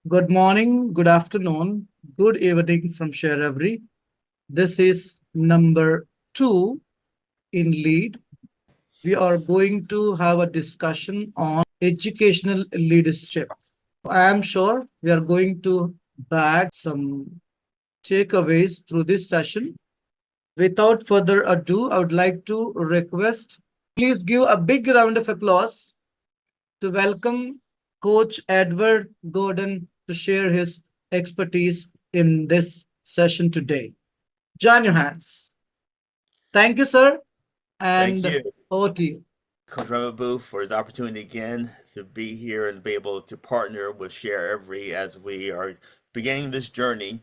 Good morning, good afternoon, good evening from sharEvery. This is number 2 in lead. We are going to have a discussion on educational leadership. I am sure we are going to bag some takeaways through this session. Without further ado, I would like to request, please give a big round of applause to welcome Coach Edward Gordon to share his expertise in this session today. Join your hands. Thank you, sir. Thank And you, over to you. Coach Ramabu, for his opportunity again to be here and be able to partner with sharEvery as we are beginning this journey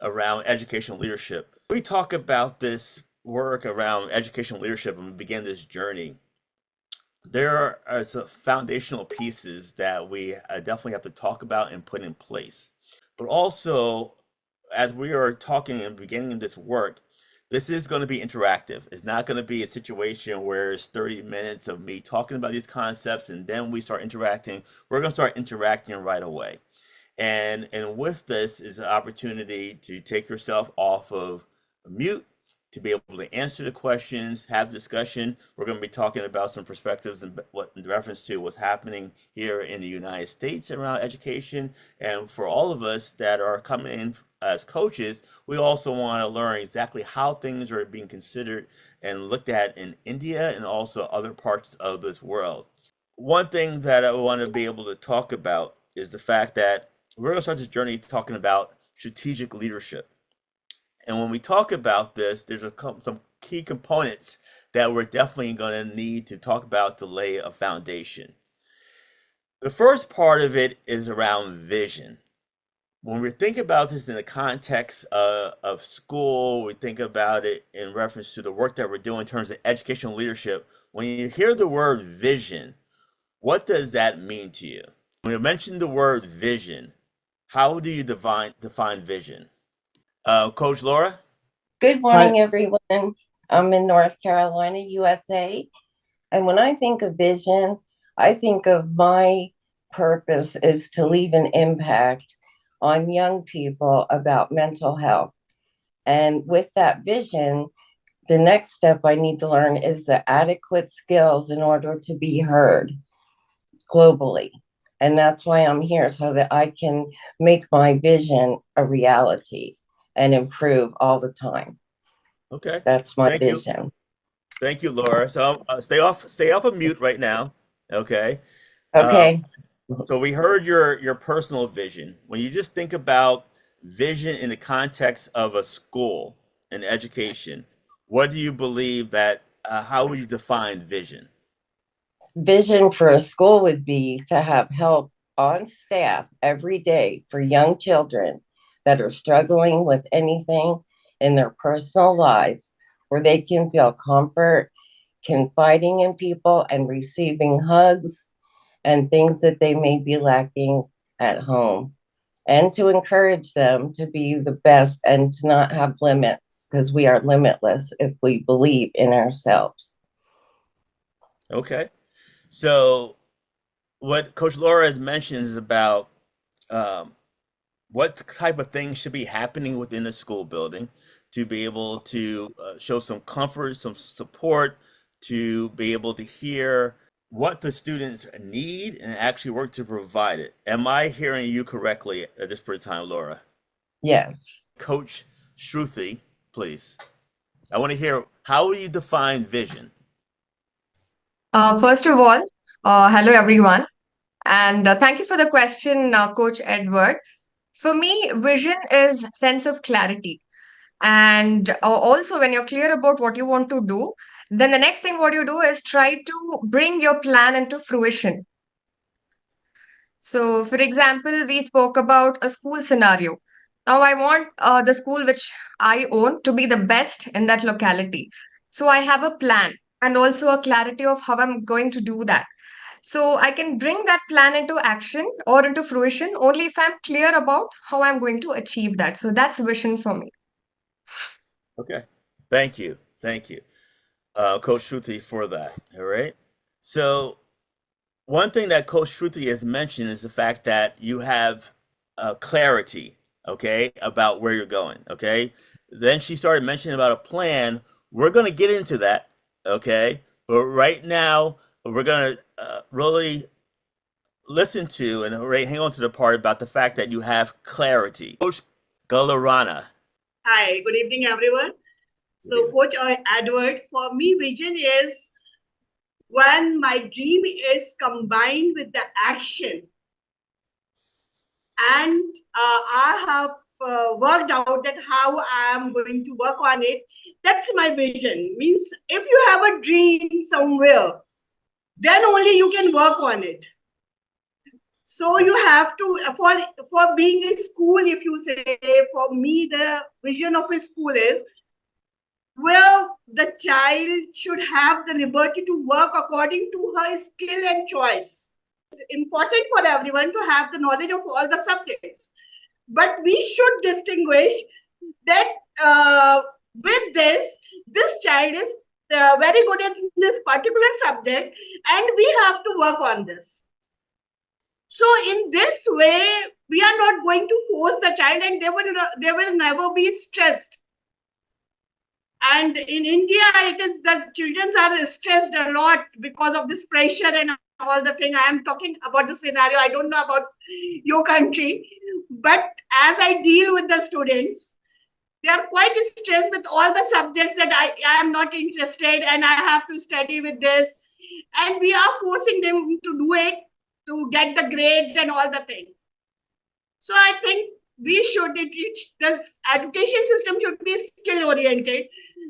around educational leadership. We talk about this work around educational leadership and we begin this journey. There are some foundational pieces that we definitely have to talk about and put in place. But also, as we are talking and beginning this work, this is going to be interactive. It's not going to be a situation where it's 30 minutes of me talking about these concepts and then we start interacting. We're going to start interacting right away. And with this is an opportunity to take yourself off of mute, to be able to answer the questions, have discussion. We're going to be talking about some perspectives in reference to what's happening here in the United States around education. And for all of us that are coming in as coaches, we also want to learn exactly how things are being considered and looked at in India and also other parts of this world. One thing that I want to be able to talk about is the fact that we're going to start this journey talking about strategic leadership. And when we talk about this, there's some key components that we're definitely going to need to talk about to lay a foundation. The first part of it is around vision. When we think about this in the context of school, we think about it in reference to the work that we're doing in terms of educational leadership. When you hear the word vision, what does that mean to you? When you mention the word vision, how do you define vision? Coach Laura? Good morning, everyone. I'm in North Carolina, USA. And when I think of vision, I think of my purpose is to leave an impact on young people about mental health. And with that vision, the next step I need to learn is the adequate skills in order to be heard globally. And that's why I'm here, so that I can make my vision a reality and improve all the time. Okay. That's my vision. Thank you, Laura. So stay off of mute right now. Okay. Okay. So we heard your personal vision. When you just think about vision in the context of a school and education, what do you believe that, how would you define vision? Vision for a school would be to have help on staff every day for young children that are struggling with anything in their personal lives, where they can feel comfort, confiding in people, and receiving hugs and things that they may be lacking at home. And to encourage them to be the best and to not have limits, because we are limitless if we believe in ourselves. Okay. So what Coach Laura has mentioned is about what type of things should be happening within the school building to be able to show some comfort, some support, to be able to hear what the students need and actually work to provide it. Am I hearing you correctly at this point in time, Laura? Yes. Coach 𝐁𝐮𝐢𝐥𝐝, please. I want to hear, how will you define vision? First of all, hello everyone, and thank you for the question, Coach Edward. For me, vision is sense of clarity, and also when you're clear about what you want to do, then the next thing what you do is try to bring your plan into fruition. So, for example, we spoke about a school scenario. Now, I want the school which I own to be the best in that locality. So, I have a plan and also a clarity of how I'm going to do that. So, I can bring that plan into action or into fruition only if I'm clear about how I'm going to achieve that. So, that's vision for me. Okay. Thank you. Thank you, Coach 𝐁𝐿𝐢𝐥𝐝, for that. All right. So, one thing that Coach 𝐁𝐿𝐢𝐥𝐝 has mentioned is the fact that you have clarity, okay, about where you're going, okay? Then she started mentioning about a plan. We're going to get into that, okay? But right now, we're going to really listen to and hang on to the part about the fact that you have clarity. Coach Galarana. Hi, good evening, everyone. So, Coach Edward, for me, vision is when my dream is combined with the action. And I have worked out that how I am going to work on it. That's my vision. Means if you have a dream somewhere, then only you can work on it. So you have to, for being a school, if you say, for me, the vision of a school is where the child should have the liberty to work according to her skill and choice. It's important for everyone to have the knowledge of all the subjects. But we should distinguish that with this child is very good in this particular subject, and we have to work on this. So in this way, we are not going to force the child, and they will never be stressed. And in India, it is that children are stressed a lot because of this pressure and all the thing. I am talking about the scenario. I don't know about your country, but as I deal with the students, they are quite stressed with all the subjects that I am not interested and I have to study with this. And we are forcing them to do it to get the grades and all the thing. So I think we should teach, the education system should be skill oriented,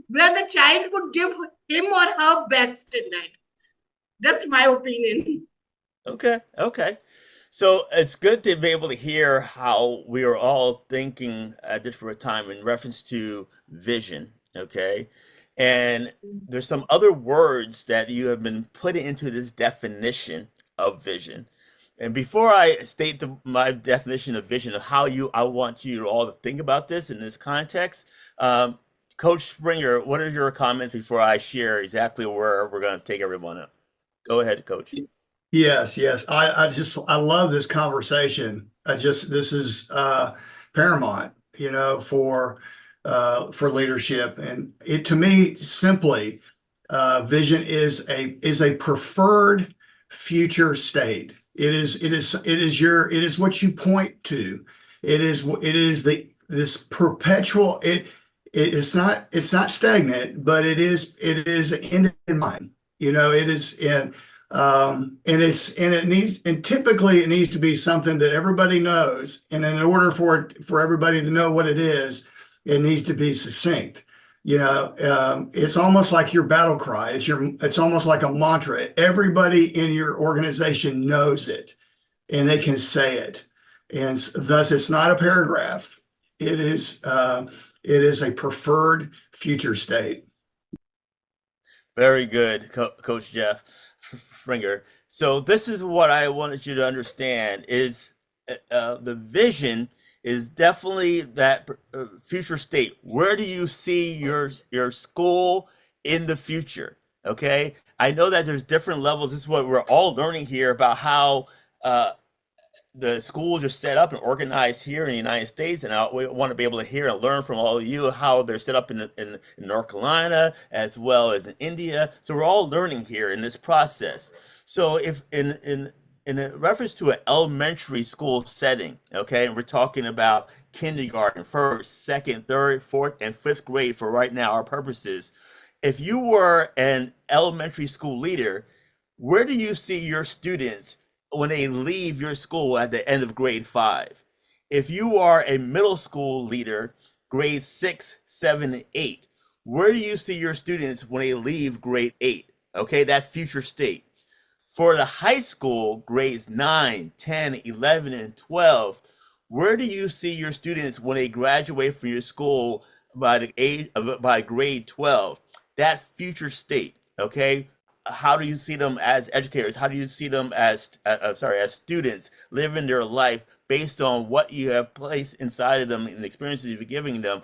where the child could give him or her best in that. That's my opinion. Okay, okay. So it's good to be able to hear how we are all thinking at this time in reference to vision, okay? And there's some other words that you have been putting into this definition of vision. And before I state my definition of vision of how I want you all to think about this in this context, Coach Springer, what are your comments before I share exactly where we're going to take everyone up? Go ahead, Coach. Yes. I love this conversation. This is paramount, for leadership. And it, to me, simply, vision is a preferred future state. It is what you point to. It is this perpetual, it's not stagnant, but it is end in mind. It is in And typically it needs to be something that everybody knows. And in order for everybody to know what it is, it needs to be succinct. It's almost like your battle cry. It's almost like a mantra. Everybody in your organization knows it and they can say it. And thus it's not a paragraph. It is a preferred future state. Very good, Coach Jeff Springer. So this is what I wanted you to understand is the vision is definitely that future state. Where do you see your school in the future? Okay. I know that there's different levels. This is what we're all learning here about how the schools are set up and organized here in the United States, and we want to be able to hear and learn from all of you how they're set up in North Carolina as well as in India. So we're all learning here in this process. So if in reference to an elementary school setting, okay, and we're talking about kindergarten, first, second, third, fourth, and fifth grade for right now, our purposes. If you were an elementary school leader, where do you see your students when they leave your school at the end of grade 5? If you are a middle school leader, grade 6, 7, and 8, where do you see your students when they leave grade 8? Okay, that future state. For the high school, grades 9, 10, 11, and 12, where do you see your students when they graduate from your school by grade 12? That future state, okay? How do you see them as educators? How do you see them as students living their life based on what you have placed inside of them and the experiences you're giving them?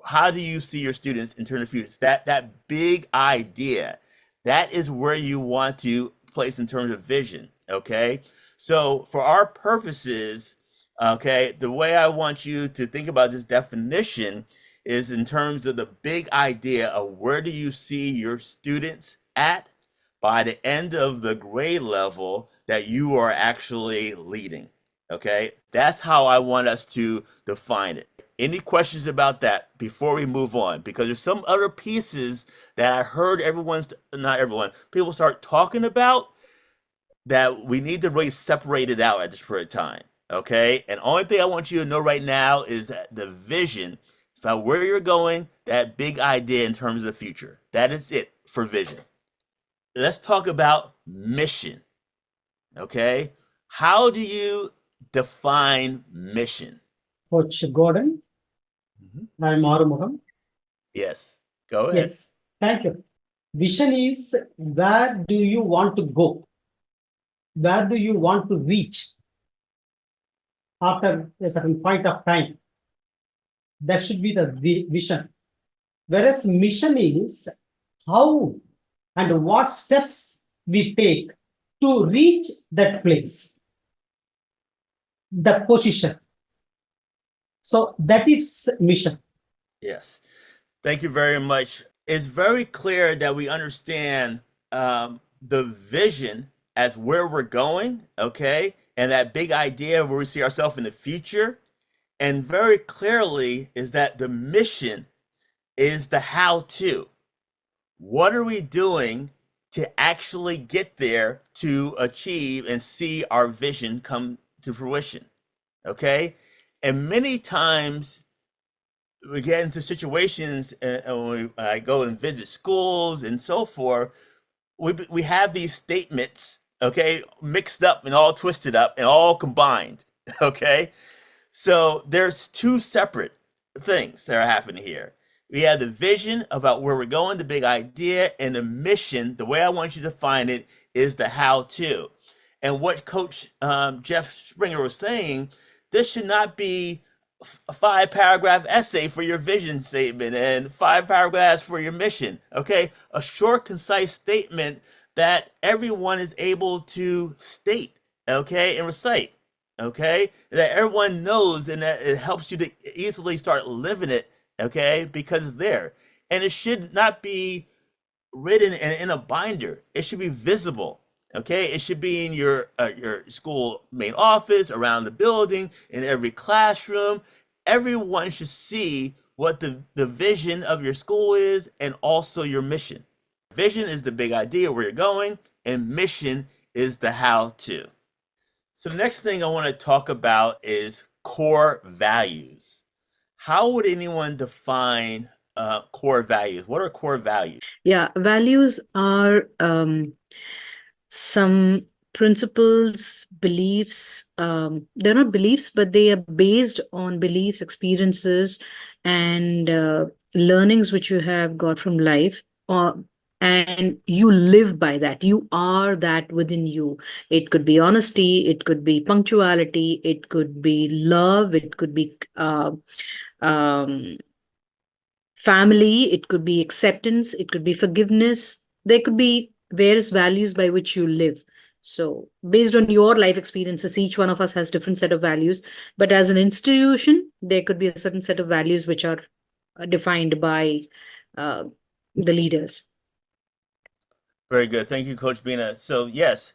How do you see your students in terms of futures? That big idea, that is where you want to place in terms of vision, okay? So for our purposes, okay, the way I want you to think about this definition is in terms of the big idea of where do you see your students at by the end of the grade level that you are actually leading, okay? That's how I want us to define it. Any questions about that before we move on? Because there's some other pieces that I heard people start talking about that we need to really separate it out at this period of time, okay? And only thing I want you to know right now is that the vision is about where you're going, that big idea in terms of the future. That is it for vision. Let's talk about mission, okay? How do you define mission? Coach Gordon, I'm Arumugham. Yes, go ahead. Yes, thank you. Vision is where do you want to go? Where do you want to reach after a certain point of time? That should be the vision. Whereas mission is how and what steps we take to reach that place, the position. So that is mission. Yes. Thank you very much. It's very clear that we understand the vision as where we're going, okay? And that big idea where we see ourselves in the future. And very clearly is that the mission is the how-to. What are we doing to actually get there to achieve and see our vision come to fruition, okay? And many times we get into situations when I go and visit schools and so forth, we have these statements, okay, mixed up and all twisted up and all combined, okay? So there's two separate things that are happening here. We have the vision about where we're going, the big idea, and the mission, the way I want you to define it, is the how-to. And what Coach Jeff Springer was saying, this should not be a 5-paragraph essay for your vision statement and 5 paragraphs for your mission, okay? A short, concise statement that everyone is able to state, okay, and recite, okay? That everyone knows and that it helps you to easily start living it, okay, because it's there. And it should not be written in a binder. It should be visible, okay? It should be in your school main office, around the building, in every classroom. Everyone should see what the vision of your school is and also your mission, Vision is the big idea where you're going, and mission is the how-to. So the next thing I want to talk about is core values. How would anyone define core values? What are core values? Yeah, values are some principles, beliefs. They're not beliefs, but they are based on beliefs, experiences, and learnings which you have got from life. And you live by that. You are that within you. It could be honesty, it could be punctuality, it could be love, it could be um, family, it could be acceptance, it could be forgiveness. There could be various values by which you live. So based on your life experiences, each one of us has different set of values. But as an institution, there could be a certain set of values which are defined by the leaders. Very good. Thank you, Coach Bina. So yes,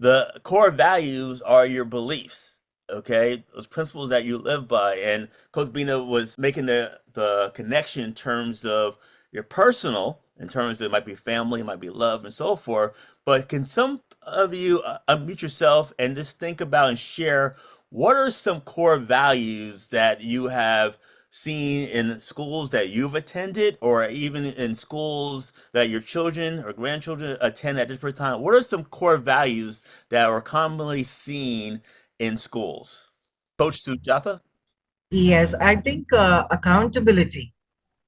the core values are your beliefs, okay? Those principles that you live by. And Coach Bina was making the connection in terms of your personal, in terms of it might be family, it might be love and so forth. But can some of you unmute yourself and just think about and share what are some core values that you have seen in schools that you've attended, or even in schools that your children or grandchildren attend at this point in time? What are some core values that are commonly seen in schools? Coach Sujatha? Yes, I think accountability,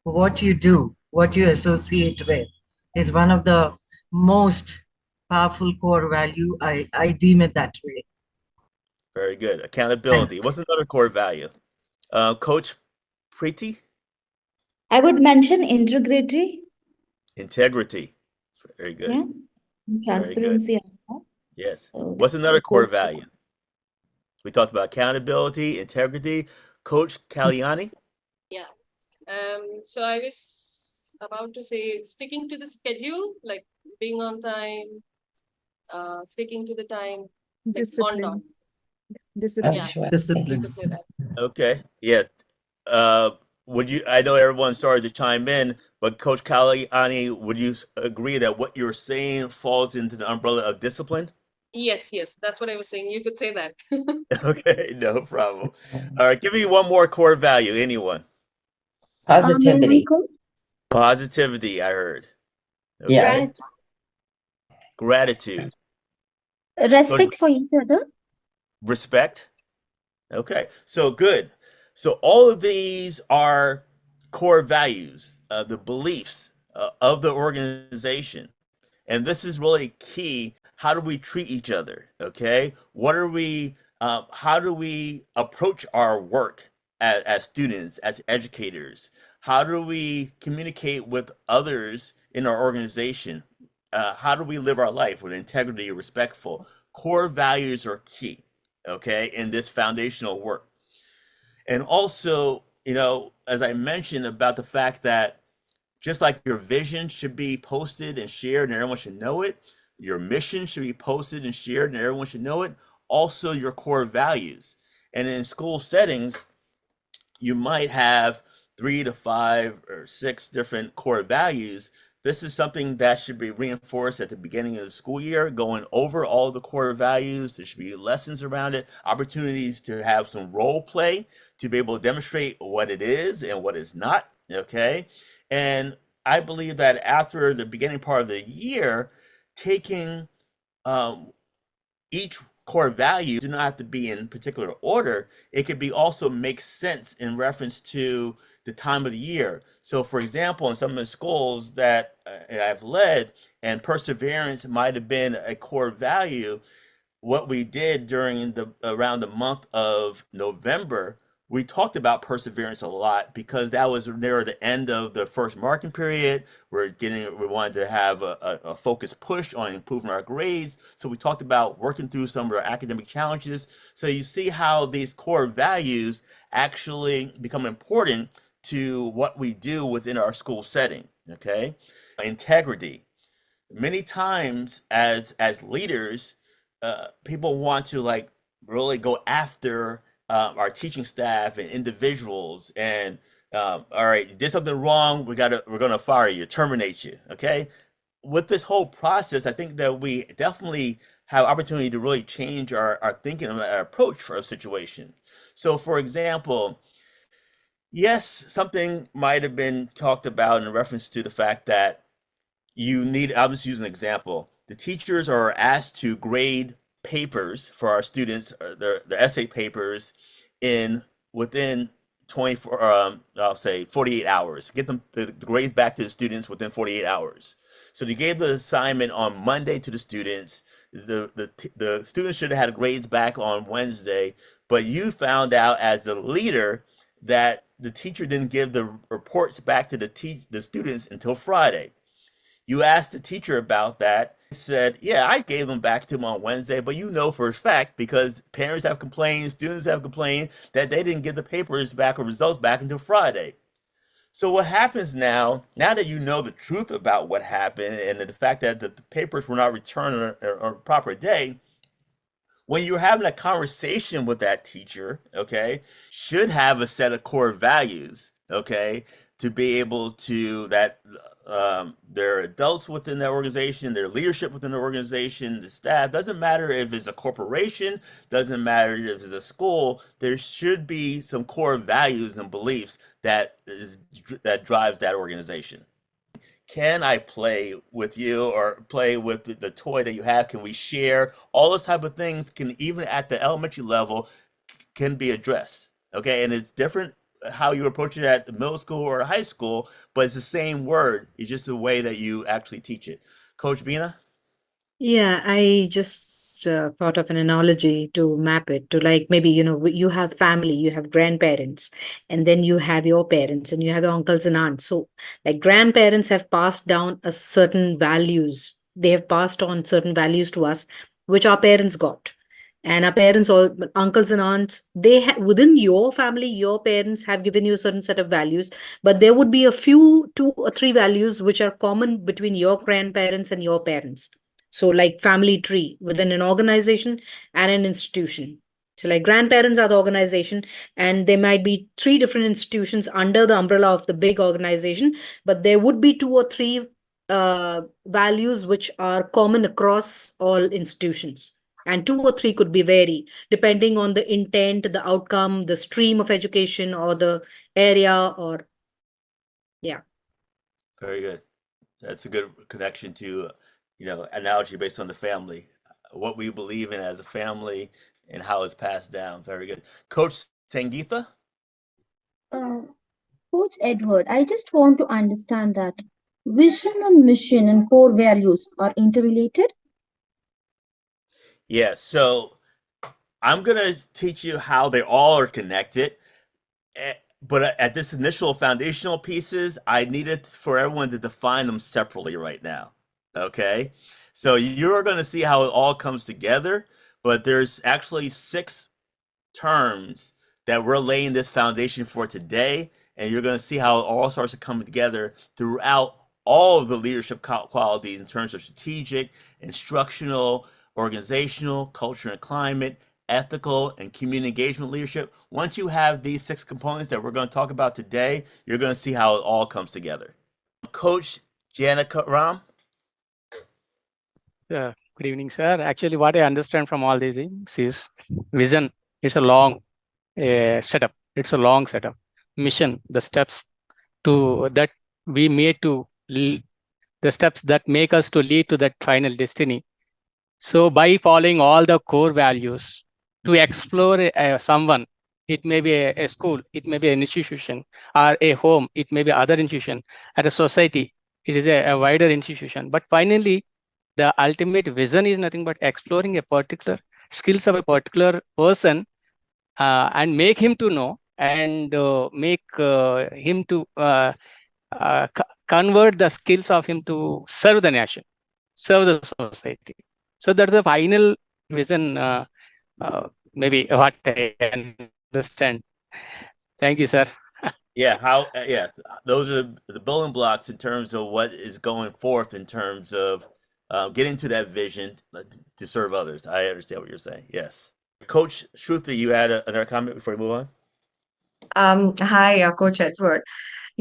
what you do, what you associate with, is one of the most powerful core value. I deem it that way. Very good. Accountability. What's another core value? Coach Preeti? I would mention integrity. Integrity. Very good. Yeah. Very good. Transparency as well. Yes. So What's that's another core both. value? We talked about accountability, integrity. Coach 𝐿𝐲𝐿𝐲? Yeah. So I was about to say sticking to the schedule, like being on time, sticking to the time, like on time. Discipline. Yeah, you Discipline. could say that. Okay. Yeah. Would you, I know everyone started to chime in, but Coach 𝐿𝐲𝐿𝐲, would you agree that what you're saying falls into the umbrella of discipline? Yes, that's what I was saying. You could say that. Okay, no problem. All right, give me one more core value, anyone. Positivity. Positivity, I heard. Okay. Yeah. Gratitude. Respect for each other. Respect. Okay, so good. So all of these are core values, the beliefs of the organization. And this is really key. How do we treat each other? Okay, what are we, how do we approach our work as students, as educators? How do we communicate with others in our organization? How do we live our life with integrity, respectful? Core values are key, okay, in this foundational work. And also, you know, as I mentioned about the fact that just like your vision should be posted and shared and everyone should know it, your mission should be posted and shared and everyone should know it, also your core values. And in school settings, you might have 3 to 5 or 6 different core values. This is something that should be reinforced at the beginning of the school year, going over all the core values. There should be lessons around it, opportunities to have some role play to be able to demonstrate what it is and what it's not, okay? And I believe that after the beginning part of the year, taking each core value do not have to be in particular order. It could be also make sense in reference to the time of the year. So for example, in some of the schools that I've led, and perseverance might have been a core value, what we did during around the month of November, we talked about perseverance a lot because that was near the end of the first marking period. We wanted to have a focused push on improving our grades. So we talked about working through some of our academic challenges. So you see how these core values actually become important to what we do within our school setting, okay? Integrity. Many times as leaders, people want to like really go after our teaching staff and individuals and all right, you did something wrong, we're gonna fire you, terminate you, okay? with this whole process, I think that we definitely have opportunity to really change our thinking and our approach for a situation. So for example, yes, something might have been talked about in reference to the fact that I'll just use an example. The teachers are asked to grade papers for our students, their essay papers, within 24, I'll say 48 hours. Get them the grades back to the students within 48 hours. So they gave the assignment on Monday to the students. The students should have had grades back on Wednesday, but you found out as the leader that the teacher didn't give the reports back to the students until Friday. You asked the teacher about that. He said, yeah, I gave them back to them on Wednesday, but you know for a fact, because parents have complained, students have complained, that they didn't get the papers back or results back until Friday. So what happens now that you know the truth about what happened and the fact that the papers were not returned on a proper day, when you're having a conversation with that teacher, okay, should have a set of core values, okay, to be able to they're adults within their organization, their leadership within the organization, the staff, doesn't matter if it's a corporation, doesn't matter if it's a school, there should be some core values and beliefs that drives that organization. Can I play with you or play with the toy that you have? Can we share? All those type of things can, even at the elementary level, can be addressed. Okay, and it's different how you approach it at the middle school or high school, but it's the same word. It's just the way that you actually teach it. Coach Bina? Yeah, I just thought of an analogy to map it to, like, maybe, you have family, you have grandparents, and then you have your parents and you have your uncles and aunts. So, like, grandparents have passed down a certain values. They have passed on certain values to us, which our parents got. And our parents, or uncles and aunts, within your family, your parents have given you a certain set of values, but there would be a few, 2 or 3 values which are common between your grandparents and your parents. So, like, family tree within an organization and an institution. So, like, grandparents are the organization, and there might be 3 different institutions under the umbrella of the big organization, but there would be 2 or 3 values which are common across all institutions. And 2 or 3 could be vary depending on the intent, the outcome, the stream of education, or the area, or yeah. Very good. That's a good connection to, analogy based on the family, what we believe in as a family and how it's passed down. Very good. Coach Sangeetha? Coach Edward, I just want to understand that vision and mission and core values are interrelated. Yeah, so I'm going to teach you how they all are connected. But at this initial foundational pieces, I needed for everyone to define them separately right now. Okay? So you're going to see how it all comes together, but there's actually 6 terms that we're laying this foundation for today, and you're going to see how it all starts to come together throughout all of the leadership qualities in terms of strategic, instructional, organizational, culture and climate, ethical, and community engagement leadership. Once you have these 6 components that we're going to talk about today, you're going to see how it all comes together. Coach Janika Ram? Good evening, sir. Actually, what I understand from all these things is vision. It's a long setup. It's a long setup. Mission, the steps that we made to the steps that make us to lead to that final destiny. So by following all the core values to explore someone, it may be a school, it may be an institution, or a home, it may be other institution, at a society, it is a wider institution. But finally, the ultimate vision is nothing but exploring a particular skills of a particular person and make him to know and make him to convert the skills of him to serve the nation, serve the society. So that's the final vision, maybe what I understand. Thank you, sir. Yeah, those are the building blocks in terms of what is going forth in terms of getting to that vision to serve others. I understand what you're saying. Yes. Coach Shruti, you had another comment before we move on? Hi, Coach Edward.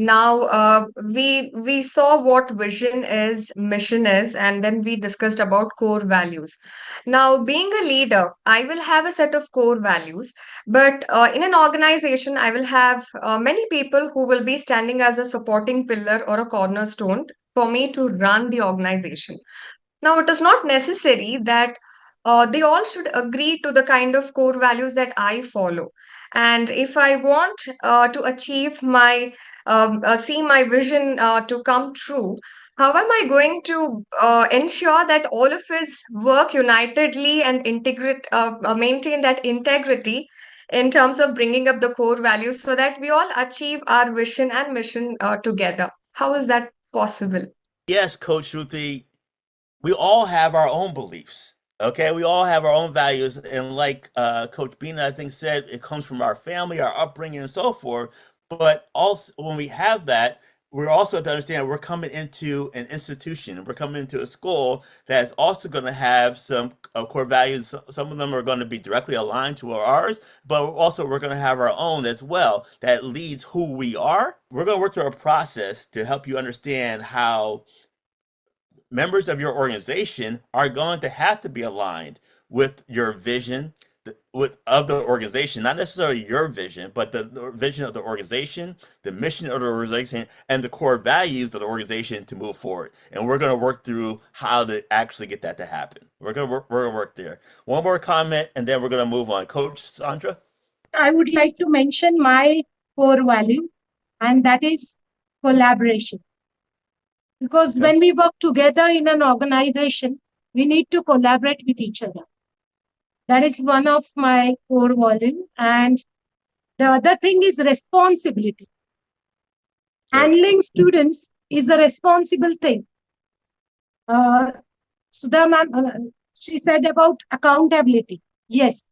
Now, we saw what vision is, mission is, and then we discussed about core values. Now, being a leader, I will have a set of core values, but in an organization, I will have many people who will be standing as a supporting pillar or a cornerstone for me to run the organization. Now, it is not necessary that they all should agree to the kind of core values that I follow. And if I want to achieve my, see my vision to come true, how am I going to ensure that all of us work unitedly and maintain that integrity in terms of bringing up the core values so that we all achieve our vision and mission together? How is that possible? Yes, Coach Shruti, we all have our own beliefs. Okay, we all have our own values, and like Coach Bina, I think, said, it comes from our family, our upbringing, and so forth. But also, when we have that, we're also to understand we're coming into an institution, we're coming into a school that's also going to have some core values. Some of them are going to be directly aligned to ours, but also we're going to have our own as well that leads who we are. We're going to work through a process to help you understand how members of your organization are going to have to be aligned with your vision of the organization, not necessarily your vision, but the vision of the organization, the mission of the organization, and the core values of the organization to move forward. And we're going to work through how to actually get that to happen. We're going to work there. One more comment, and then we're going to move on. Coach Sandra? I would like to mention my core value, and that is collaboration. Because Okay. when we work together in an organization, we need to collaborate with each other. That is one of my core value. And the other thing is responsibility. Okay. Handling students is a responsible thing. Sudha ma'am, she said about accountability. Yes.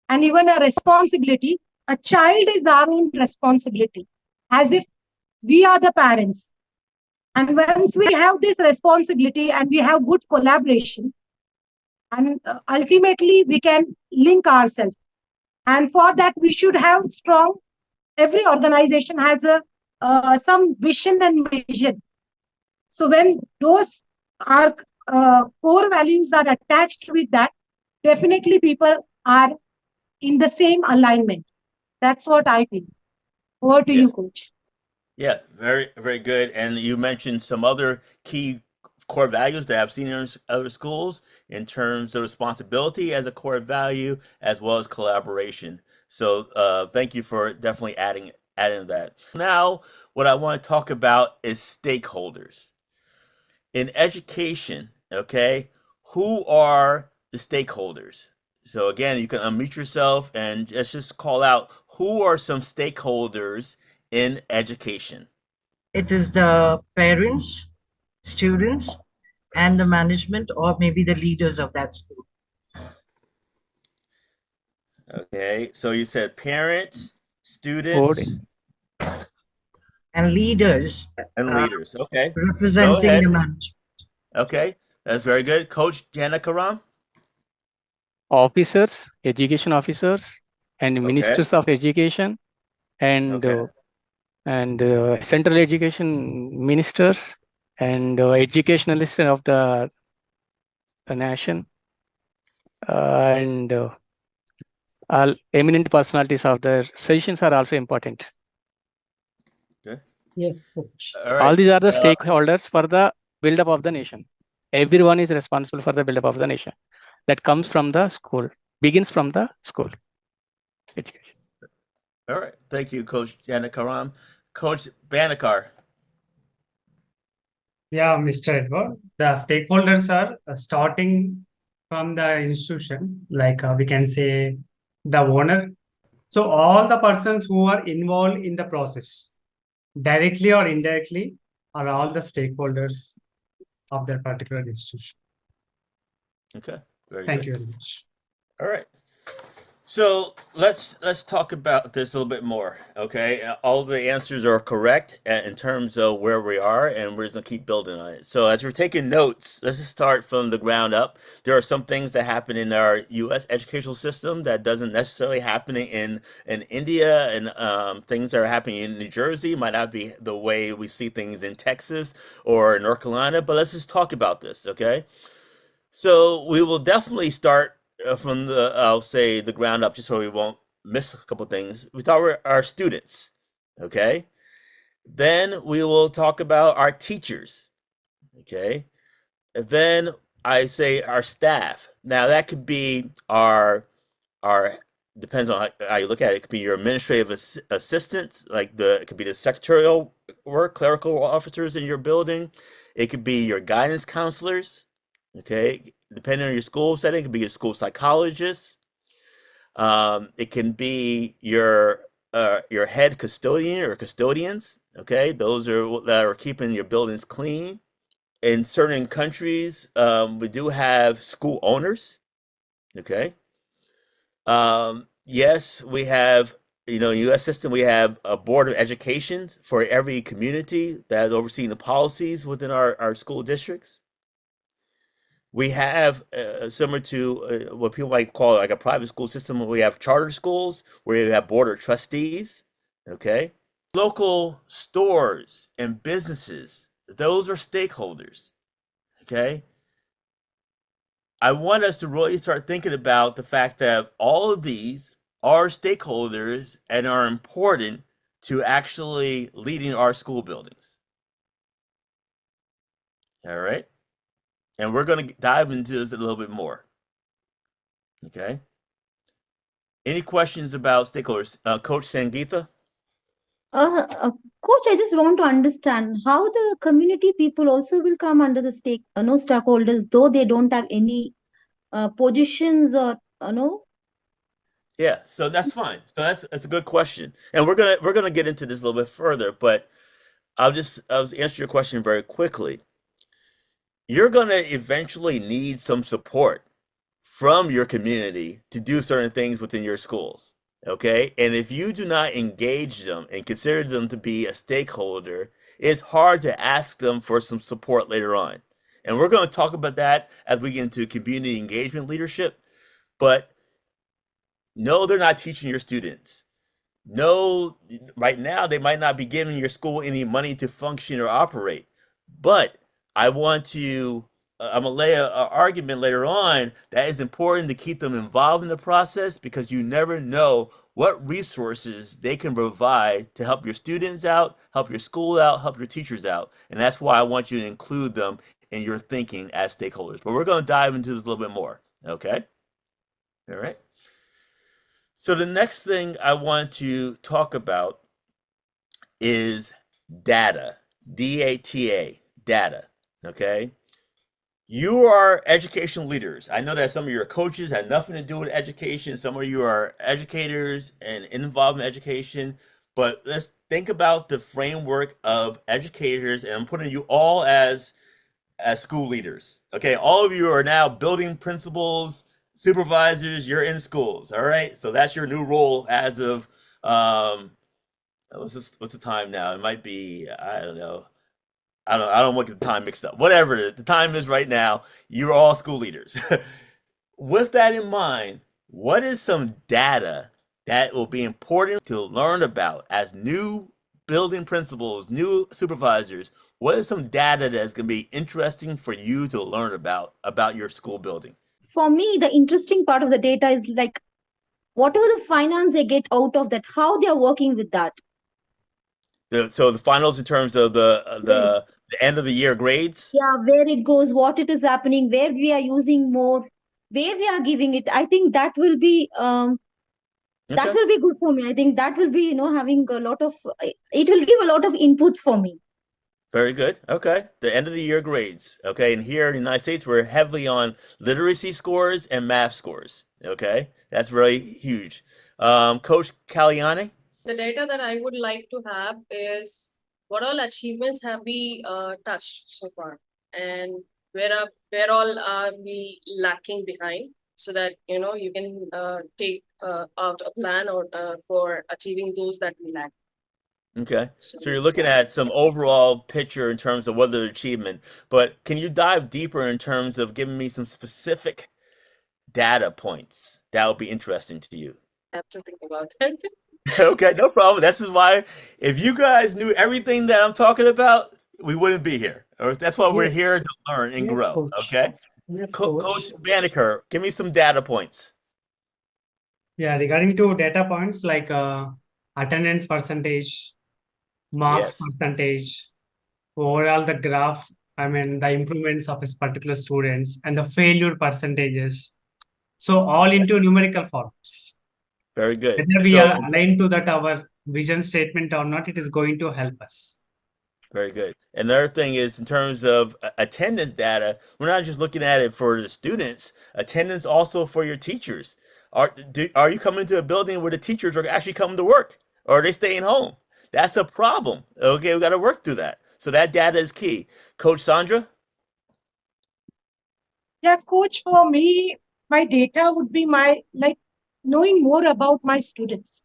And even a responsibility. A child is our own responsibility, as if we are the parents. And once we have this responsibility and we have good collaboration, and ultimately we can link ourselves. And for that, we should have strong, every organization has a some vision and vision. So when those are core values are attached with that, definitely people are in the same alignment. That's what I think. Over to you, Yes. Coach. Yeah, very, very good. And you mentioned some other key core values that I've seen in other schools in terms of responsibility as a core value, as well as collaboration. So thank you for definitely adding that. Now, what I want to talk about is stakeholders. In education, okay, who are the stakeholders? So again, you can unmute yourself and just call out who are some stakeholders in education. It is the parents, students, and the management, or maybe the leaders of that school. Okay, so you said parents, students, and leaders. And leaders. Okay. Go Representing ahead. the management. Okay, that's very good. Coach Janakaram? Officers, education officers, and Okay. ministers of education, and Okay. central education ministers, and educationalists of the nation, and all eminent personalities of the sessions are also important. Okay. Yes, Coach. All these are the stakeholders for the build-up of the nation. Everyone is responsible for the build-up of the nation. That comes from the school, begins from the school education. All right. Thank you, Coach Janakaram. Coach Banakar. Yeah, Mr. Edward. The stakeholders are starting from the institution, like we can say the owner. So all the persons who are involved in the process, directly or indirectly, are all the stakeholders of that particular institution. Okay. Very Thank good. you very much. All right. So let's talk about this a little bit more, okay? All the answers are correct in terms of where we are, and we're just gonna keep building on it. So as we're taking notes, let's just start from the ground up. There are some things that happen in our U.S. educational system that doesn't necessarily happen in India, and things that are happening in New Jersey might not be the way we see things in Texas or North Carolina. But let's just talk about this, okay? So we will definitely start from the, I'll say, the ground up, just so we won't miss a couple things. We thought we're our students, okay? Then we will talk about our teachers, okay? And then I say our staff. Now that could be our depends on how you look at it. It could be your administrative assistants, like it could be the secretarial work, clerical officers in your building. It could be your guidance counselors. Okay, depending on your school setting, it could be your school psychologist. It can be your head custodian or custodians. Okay, those are that are keeping your buildings clean. In certain countries, we do have school owners. Okay. Yes, we have, in the U.S. system, we have a board of education for every community that is overseeing the policies within our school districts. We have, similar to what people might call like a private school system, we have charter schools where you have board of trustees, okay? Local stores and businesses, those are stakeholders, okay? I want us to really start thinking about the fact that all of these are stakeholders and are important to actually leading our school buildings. All right? And we're going to dive into this a little bit more. Okay? Any questions about stakeholders? Coach Sangeetha? Coach, I just want to understand how the community people also will come under the stakeholders, though they don't have any positions or Yeah, so that's fine. So that's a good question, and we're gonna get into this a little bit further. But I'll answer your question very quickly. You're gonna eventually need some support from your community to do certain things within your schools. Okay, and if you do not engage them and consider them to be a stakeholder, it's hard to ask them for some support later on. And we're going to talk about that as we get into community engagement leadership. But no, they're not teaching your students. No, right now they might not be giving your school any money to function or operate. But I'm gonna lay an argument later on that it's important to keep them involved in the process, because you never know what resources they can provide to help your students out, help your school out, help your teachers out. And that's why I want you to include them in your thinking as stakeholders. But we're going to dive into this a little bit more. Okay? All right. So the next thing I want to talk about is data. D-A-T-A, data. Okay? You are educational leaders. I know that some of your coaches had nothing to do with education. Some of you are educators and involved in education. But let's think about the framework of educators, and I'm putting you all as school leaders. Okay, all of you are now building principals, supervisors. You're in schools. All right, so that's your new role as of what's the time now? It might be, I don't know. I don't want to get the time mixed up. Whatever the time is right now, you're all school leaders. With that in mind, what is some data that will be important to learn about as new building principals, new supervisors? What is some data that's going to be interesting for you to learn about your school building? For me, the interesting part of the data is like whatever the finance they get out of that, how they are working with that. So the finals in terms of the end of the year grades? Yeah, where it goes, what it is happening, where we are using more, where we are giving it. I think that will be that will be good for me. I think that will be, having a lot of, it will give a lot of inputs for me. Very good. Okay. The end of the year grades. Okay. And here in the United States, we're heavily on literacy scores and math scores. Okay. That's really huge. Coach 𝐿𝐢𝐥𝐝𝐢𝐧𝐠? The data that I would like to have is what all achievements have we touched so far, and where all are we lacking behind, so that you can take out a plan or for achieving those that we lack. Okay, so you're looking at some overall picture in terms of what the achievement, but can you dive deeper in terms of giving me some specific data points that would be interesting to you? I have to think about it. Okay, no problem. This is why if you guys knew everything that I'm talking about, we wouldn't be here. Or that's why we're here to learn and grow. Coach. Okay, Yes, Coach Banneker, give me some data points. Yeah, regarding to data points like attendance percentage, marks percentage, overall the graph, I mean the improvements of his particular students and the failure percentages. So all into numerical forms. Very good. Whether we are aligned to that our vision statement or not, it is going to help us. Very good. Another thing is in terms of attendance data, we're not just looking at it for the students, attendance also for your teachers. Are you coming into a building where the teachers are actually coming to work, or are they staying home? That's a problem. Okay, we got to work through that. So that data is key. Coach Sandra? Yes, Coach, for me, my data would be knowing more about my students,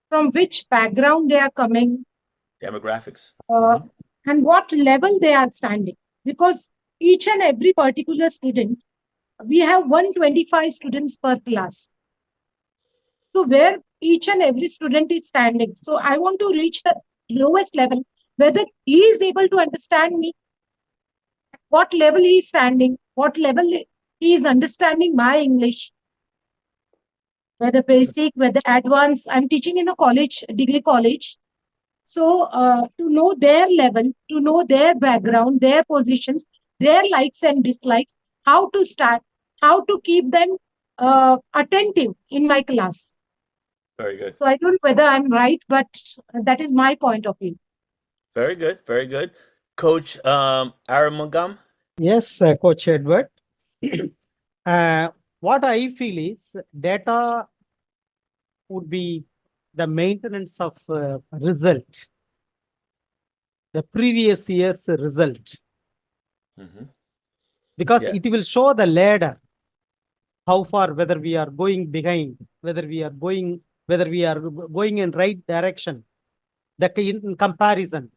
from which background they are coming, Demographics. and what level they are standing. Because each and every particular student, we have 125 students per class. So where each and every student is standing. So I want to reach the lowest level, whether he is able to understand me, what level he is standing, what level he is understanding my English, whether basic, whether advanced. I'm teaching in a college, degree college. So to know their level, to know their background, their positions, their likes and dislikes, how to start, how to keep them attentive in my class. Very good. So I don't know whether I'm right, but that is my point of view. Very good. Very good. Coach Aramagam? Yes, Coach Edward. What I feel is data would be the maintenance of result, the previous year's result. Because it will show the ladder, how far, whether we are going behind, whether we are going in right direction, in comparison.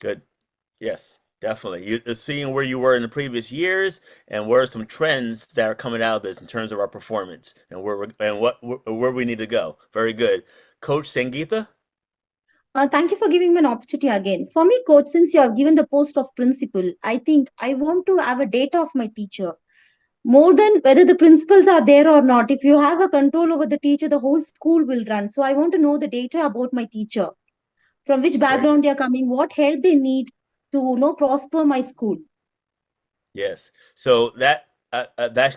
Good. Yes, definitely. You're seeing where you were in the previous years and where are some trends that are coming out of this in terms of our performance and where we need to go. Very good. Coach Sangeeta? Thank you for giving me an opportunity again. For me, Coach, since you have given the post of principal, I think I want to have a data of my teacher. More than whether the principals are there or not. If you have a control over the teacher, the whole school will run. So I want to know the data about my teacher. From which background they are coming, what help they need to prosper my school. Yes. So that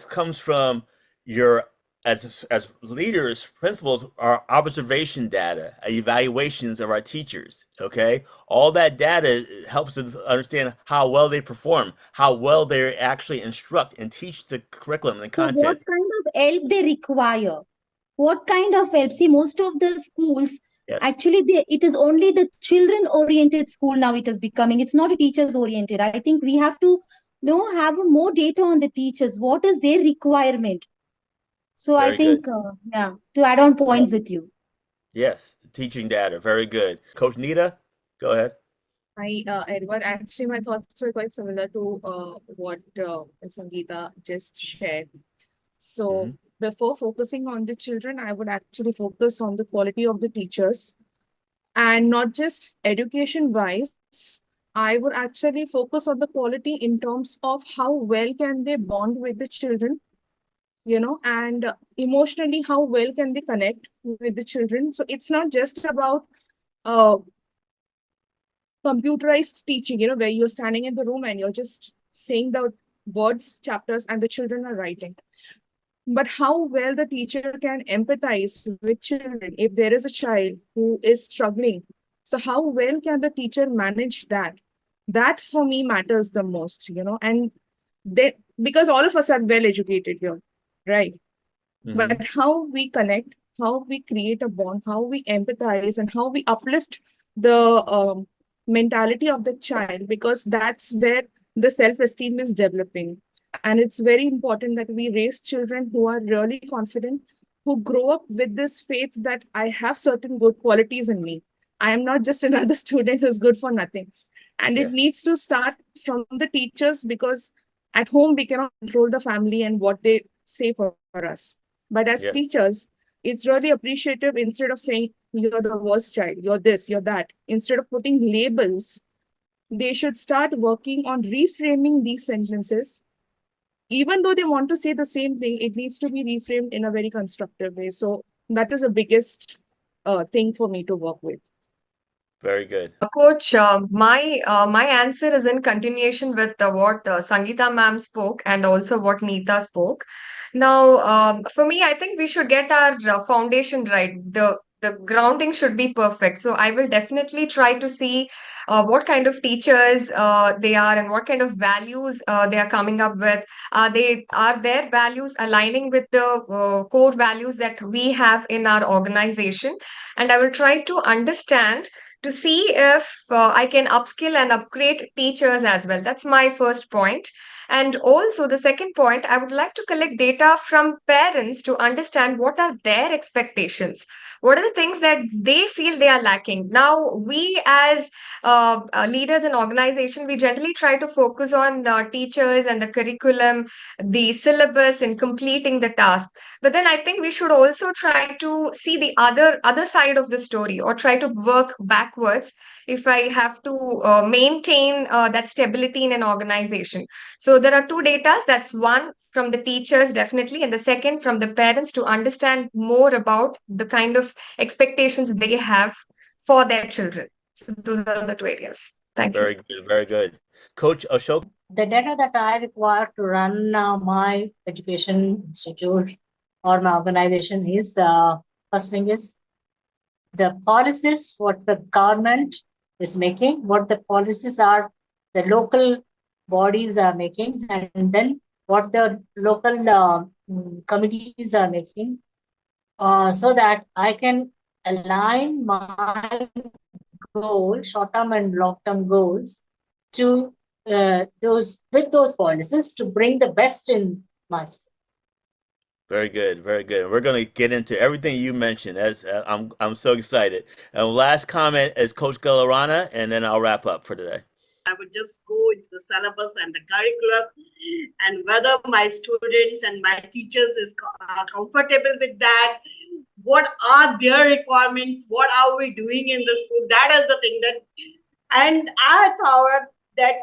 comes from your as leaders, principals, our observation data, evaluations of our teachers. Okay, all that data helps us understand how well they perform, how well they actually instruct and teach the curriculum and content. So what kind of help they require? What kind of help? See, most of the schools, actually, it is only the children-oriented school now it is becoming. It's not a teachers-oriented. I think we have to have more data on the teachers. What is their requirement? So I think, to add on points with you. Yes, teaching data. Very good. Coach Nita, go ahead. Hi, Edward. Actually, my thoughts were quite similar to what Sangeeta just shared. So before focusing on the children, I would actually focus on the quality of the teachers, and not just education-wise. I would actually focus on the quality in terms of how well can they bond with the children, and emotionally, how well can they connect with the children. So it's not just about computerized teaching, where you're standing in the room and you're just saying the words, chapters, and the children are writing. But how well the teacher can empathize with children if there is a child who is struggling. So how well can the teacher manage that? That for me matters the most, and because all of us are well educated here, right? But how we connect, how we create a bond, how we empathize, and how we uplift the mentality of the child, because that's where the self-esteem is developing. And it's very important that we raise children who are really confident, who grow up with this faith that I have certain good qualities in me. I am not just another student who's good for nothing. And it needs to start from the teachers, because at home we cannot control the family and what they say for us. But as teachers, it's really appreciative. Instead of saying, you're the worst child, you're this, you're that, instead of putting labels, they should start working on reframing these sentences. Even though they want to say the same thing, it needs to be reframed in a very constructive way. So that is the biggest thing for me to work with. Very good. Coach, my answer is in continuation with what Sangeeta ma'am spoke and also what Neeta spoke. Now, for me, I think we should get our foundation right. The grounding should be perfect. So I will definitely try to see what kind of teachers they are and what kind of values they are coming up with. Are their values aligning with the core values that we have in our organization? And I will try to understand to see if I can upskill and upgrade teachers as well. That's my first point. And also, the second point, I would like to collect data from parents to understand what are their expectations. What are the things that they feel they are lacking? Now, we as leaders in organization, we generally try to focus on teachers and the curriculum, the syllabus, and completing the task. But then I think we should also try to see the other side of the story, or try to work backwards if I have to maintain that stability in an organization. So there are two datas. That's one from the teachers, definitely, and the second from the parents, to understand more about the kind of expectations they have for their children. So those are the two areas. Thank you. Very good. Very good. Coach Ashok? The data that I require to run my education institute or my organization is, first thing is the policies, what the government is making, what the policies are, the local bodies are making, and then what the local committees are making, so that I can align my goals, short-term and long-term goals, to those policies to bring the best in my school. Very good, very good. We're going to get into everything you mentioned. As I'm so excited. And last comment is Coach Galarana, and then I'll wrap up for today. I would just go into the syllabus and the curriculum, and whether my students and my teachers are comfortable with that. What are their requirements? What are we doing in the school? That is the thing that, and I thought that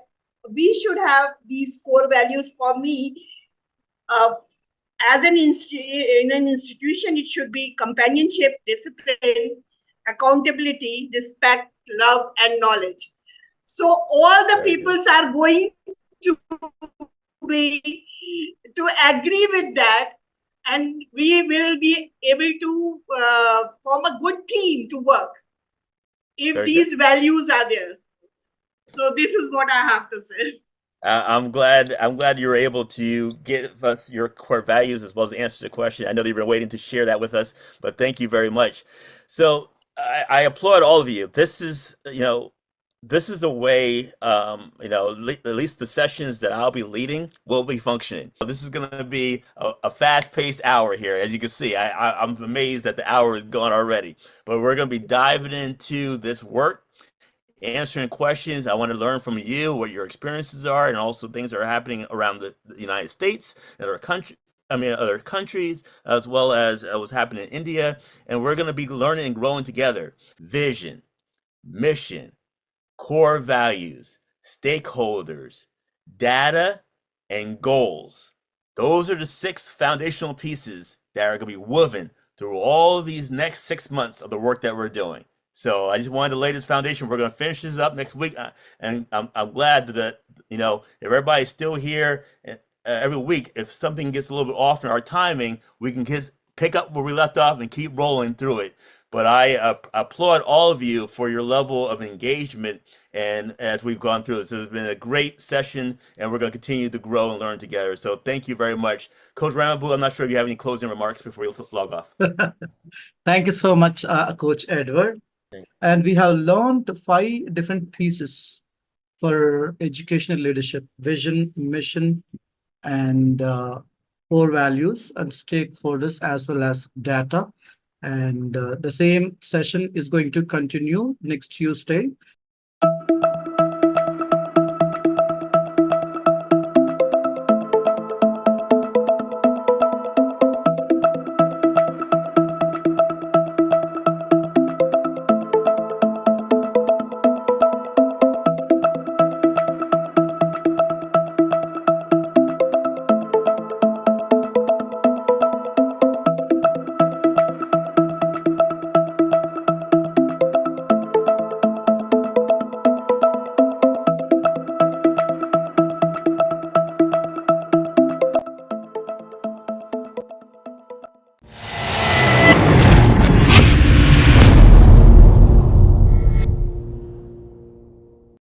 we should have these core values. For me, as in an institution, it should be companionship, discipline, accountability, respect, love, and knowledge. So all the peoples are going to agree with that, and we will be able to form a good team to work if these values are there. So this is what I have to say. I'm glad you're able to give us your core values as well as answer the question. I know you've been waiting to share that with us, but thank you very much. So I applaud all of you. This is, this is the way, at least the sessions that I'll be leading will be functioning. So this is going to be a fast-paced hour here. As you can see, I'm amazed that the hour is gone already. But we're going to be diving into this work, answering questions. I want to learn from you what your experiences are, and also things that are happening around the United States and other countries, as well as what's happening in India. And we're going to be learning and growing together. Vision, mission, core values, stakeholders, data, and goals. Those are the 6 foundational pieces that are going to be woven through all of these next 6 months of the work that we're doing. So I just wanted to lay this foundation. We're going to finish this up next week, and I'm glad that if everybody's still here every week, if something gets a little bit off in our timing, we can pick up where we left off and keep rolling through it. But I applaud all of you for your level of engagement, and as we've gone through it. So it's been a great session, and we're going to continue to grow and learn together. So thank you very much. Coach Ramabu, I'm not sure if you have any closing remarks before you log off. Thank you so much, Coach Edward. And we have learned 5 different pieces for educational leadership: vision, mission, and core values and stakeholders as well as data. And the same session is going to continue next Tuesday.